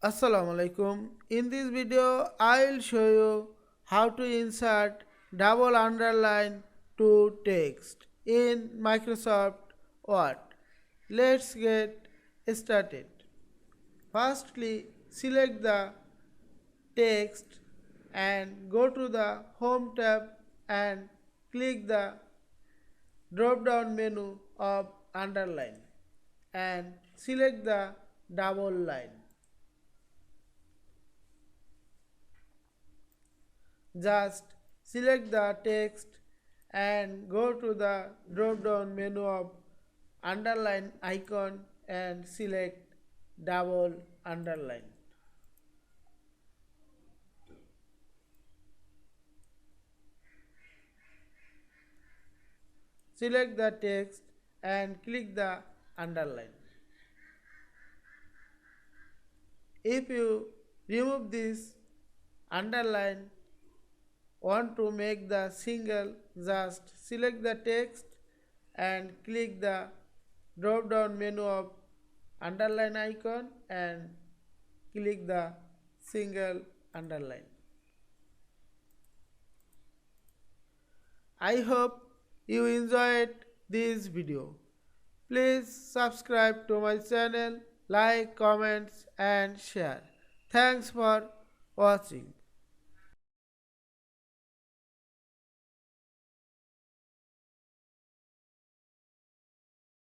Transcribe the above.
Assalamu Alaikum. In this video, I will show you how to insert double underline to text in Microsoft Word. Let's get started. Firstly, select the text and go to the Home tab and click the drop down menu of underline and select the double line. Just select the text and go to the drop down menu of underline icon and select double underline. Select the text and click the underline. If you remove this underline, want to make the single, just select the text and click the drop down menu of underline icon and click the single underline. I hope you enjoyed this video. Please subscribe to my channel, like, comments and share. Thanks for watching.